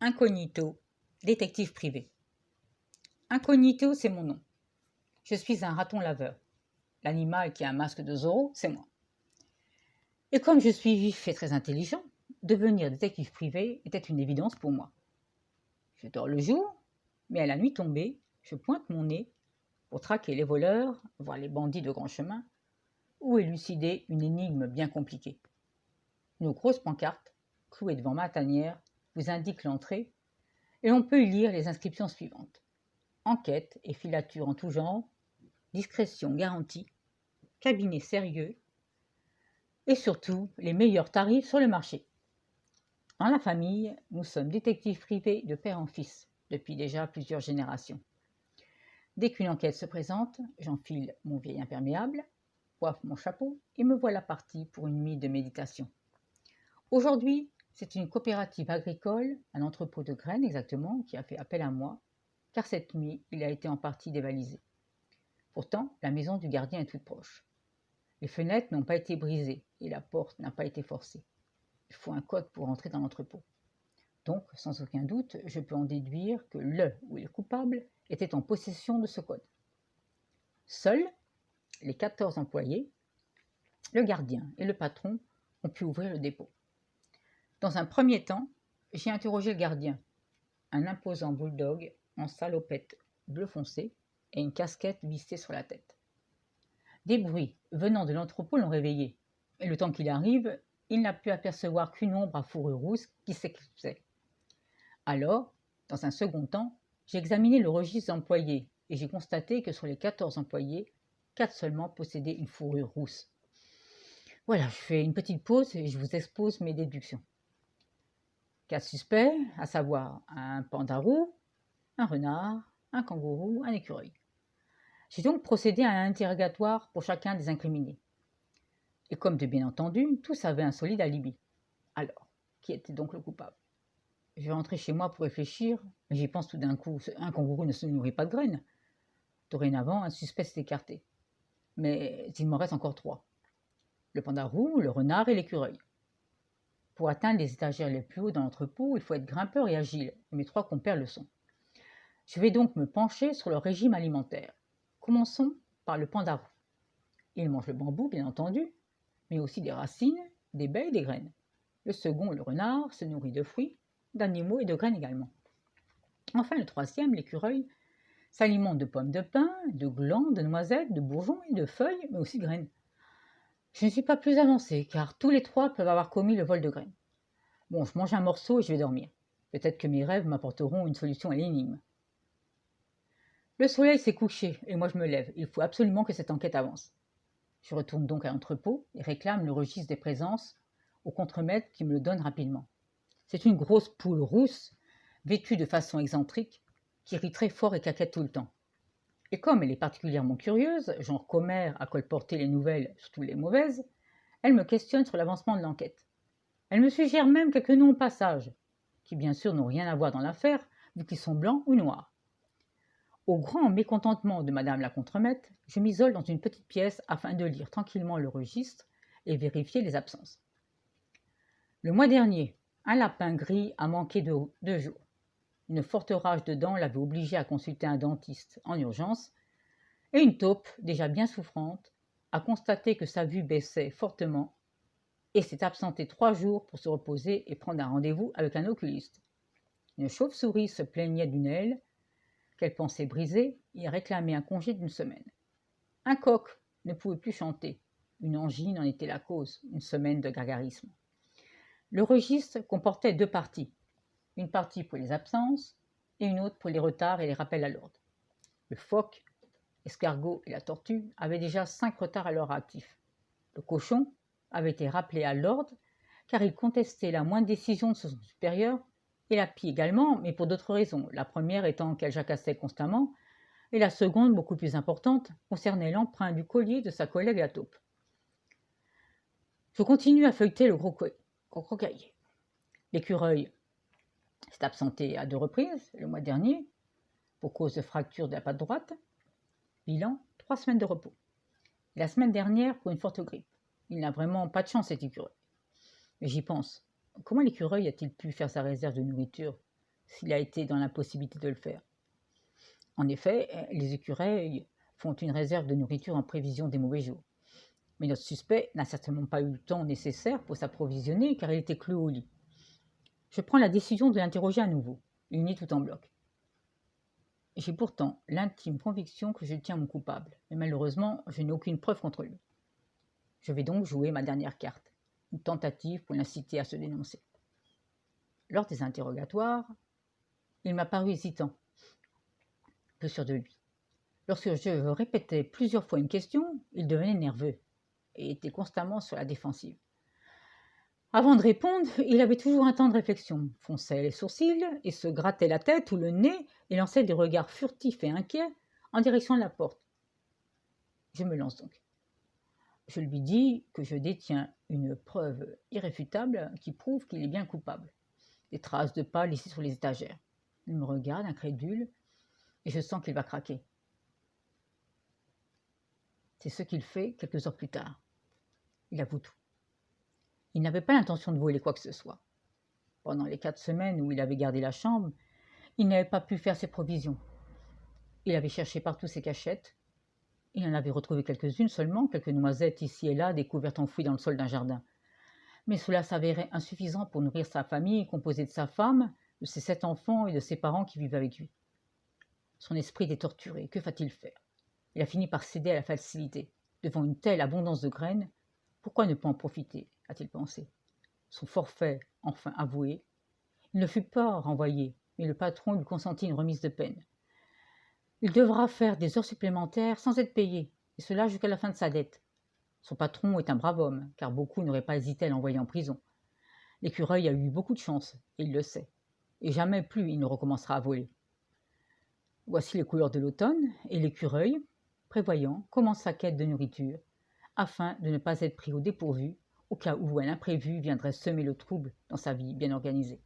Incognito, détective privé. Incognito, c'est mon nom. Je suis un raton laveur. L'animal qui a un masque de Zorro, c'est moi. Et comme je suis vif et très intelligent, devenir détective privé était une évidence pour moi. Je dors le jour, mais à la nuit tombée, je pointe mon nez pour traquer les voleurs, voir les bandits de grand chemin, ou élucider une énigme bien compliquée. Une grosse pancarte, clouée devant ma tanière, vous indique l'entrée, et on peut y lire les inscriptions suivantes. Enquête et filature en tout genre, discrétion garantie, cabinet sérieux, et surtout les meilleurs tarifs sur le marché. Dans la famille, nous sommes détectives privés de père en fils, depuis déjà plusieurs générations. Dès qu'une enquête se présente, j'enfile mon vieil imperméable, coiffe mon chapeau et me voilà parti pour une nuit de méditation. Aujourd'hui, c'est une coopérative agricole, un entrepôt de graines exactement, qui a fait appel à moi, car cette nuit, il a été en partie dévalisé. Pourtant, la maison du gardien est toute proche. Les fenêtres n'ont pas été brisées et la porte n'a pas été forcée. Il faut un code pour entrer dans l'entrepôt. Donc, sans aucun doute, je peux en déduire que le ou les coupables étaient en possession de ce code. Seuls les 14 employés, le gardien et le patron ont pu ouvrir le dépôt. Dans un premier temps, j'ai interrogé le gardien, un imposant bulldog en salopette bleu foncé et une casquette vissée sur la tête. Des bruits venant de l'entrepôt l'ont réveillé, et le temps qu'il arrive, il n'a pu apercevoir qu'une ombre à fourrure rousse qui s'éclipsait. Alors, dans un second temps, j'ai examiné le registre d'employés et j'ai constaté que sur les 14 employés, 4 seulement possédaient une fourrure rousse. Voilà, je fais une petite pause et je vous expose mes déductions. 4 suspects, à savoir un panda roux, un renard, un kangourou, un écureuil. J'ai donc procédé à un interrogatoire pour chacun des incriminés. Et comme de bien entendu, tous avaient un solide alibi. Alors, qui était donc le coupable? Je vais rentrer chez moi pour réfléchir, mais j'y pense tout d'un coup, un kangourou ne se nourrit pas de graines. Dorénavant, un suspect s'est écarté. Mais il m'en reste encore 3. Le panda roux, le renard et l'écureuil. Pour atteindre les étagères les plus hauts dans l'entrepôt, il faut être grimpeur et agile, et mes 3 compères le sont. Je vais donc me pencher sur leur régime alimentaire. Commençons par le panda roux. Il mange le bambou, bien entendu, mais aussi des racines, des baies et des graines. Le second, le renard, se nourrit de fruits, d'animaux et de graines également. Enfin, le troisième, l'écureuil, s'alimente de pommes de pin, de glands, de noisettes, de bourgeons et de feuilles, mais aussi de graines. Je ne suis pas plus avancée, car tous les 3 peuvent avoir commis le vol de graines. Bon, je mange un morceau et je vais dormir. Peut-être que mes rêves m'apporteront une solution à l'énigme. Le soleil s'est couché et moi je me lève. Il faut absolument que cette enquête avance. Je retourne donc à l'entrepôt et réclame le registre des présences au contremaître qui me le donne rapidement. C'est une grosse poule rousse, vêtue de façon excentrique, qui rit très fort et caquette tout le temps. Et comme elle est particulièrement curieuse, genre commère à colporter les nouvelles, surtout les mauvaises, elle me questionne sur l'avancement de l'enquête. Elle me suggère même quelques noms au passage, qui bien sûr n'ont rien à voir dans l'affaire, vu qu'ils sont blancs ou noirs. Au grand mécontentement de madame la contremaître, je m'isole dans une petite pièce afin de lire tranquillement le registre et vérifier les absences. Le mois dernier, un lapin gris a manqué de 2 jours. Une forte rage de dents l'avait obligé à consulter un dentiste en urgence, et une taupe, déjà bien souffrante, a constaté que sa vue baissait fortement et s'est absentée 3 jours pour se reposer et prendre un rendez-vous avec un oculiste. Une chauve-souris se plaignait d'une aile qu'elle pensait brisée et réclamait un congé d'1 semaine. Un coq ne pouvait plus chanter. Une angine en était la cause, 1 semaine de gargarisme. Le registre comportait 2 parties. Une partie pour les absences et une autre pour les retards et les rappels à l'ordre. Le phoque, l'escargot et la tortue avaient déjà 5 retards à leur actif. Le cochon avait été rappelé à l'ordre car il contestait la moindre décision de son supérieur, et la pie également, mais pour d'autres raisons, la première étant qu'elle jacassait constamment, et la seconde, beaucoup plus importante, concernait l'emprunt du collier de sa collègue la taupe. Je continue à feuilleter le gros cahier. L'écureuil s'est absenté à 2 reprises le mois dernier pour cause de fracture de la patte droite. Bilan, 3 semaines de repos. Et la semaine dernière pour une forte grippe. Il n'a vraiment pas de chance cet écureuil. Mais j'y pense. Comment l'écureuil a-t-il pu faire sa réserve de nourriture s'il a été dans l'impossibilité de le faire. En effet, les écureuils font une réserve de nourriture en prévision des mauvais jours. Mais notre suspect n'a certainement pas eu le temps nécessaire pour s'approvisionner car il était cloué au lit. Je prends la décision de l'interroger à nouveau. Il nie tout en bloc. J'ai pourtant l'intime conviction que je tiens mon coupable, mais malheureusement, je n'ai aucune preuve contre lui. Je vais donc jouer ma dernière carte, une tentative pour l'inciter à se dénoncer. Lors des interrogatoires, il m'a paru hésitant, peu sûr de lui. Lorsque je répétais plusieurs fois une question, il devenait nerveux et était constamment sur la défensive. Avant de répondre, il avait toujours un temps de réflexion, fronçait les sourcils et se grattait la tête ou le nez et lançait des regards furtifs et inquiets en direction de la porte. Je me lance donc. Je lui dis que je détiens une preuve irréfutable qui prouve qu'il est bien coupable. Des traces de pas laissées sur les étagères. Il me regarde, incrédule, et je sens qu'il va craquer. C'est ce qu'il fait quelques heures plus tard. Il avoue tout. Il n'avait pas l'intention de voler quoi que ce soit. Pendant les 4 semaines où il avait gardé la chambre, il n'avait pas pu faire ses provisions. Il avait cherché partout ses cachettes. Il en avait retrouvé quelques-unes seulement, quelques noisettes ici et là, découvertes enfouies dans le sol d'un jardin. Mais cela s'avérait insuffisant pour nourrir sa famille, composée de sa femme, de ses 7 enfants et de ses parents qui vivent avec lui. Son esprit était torturé. Que va-t-il faire? Il a fini par céder à la facilité. Devant une telle abondance de graines, pourquoi ne pas en profiter, a-t-il pensé. Son forfait, enfin avoué, il ne fut pas renvoyé, mais le patron lui consentit une remise de peine. Il devra faire des heures supplémentaires sans être payé, et cela jusqu'à la fin de sa dette. Son patron est un brave homme, car beaucoup n'auraient pas hésité à l'envoyer en prison. L'écureuil a eu beaucoup de chance, et il le sait, et jamais plus il ne recommencera à voler. Voici les couleurs de l'automne, et l'écureuil, prévoyant, commence sa quête de nourriture, afin de ne pas être pris au dépourvu, au cas où un imprévu viendrait semer le trouble dans sa vie bien organisée.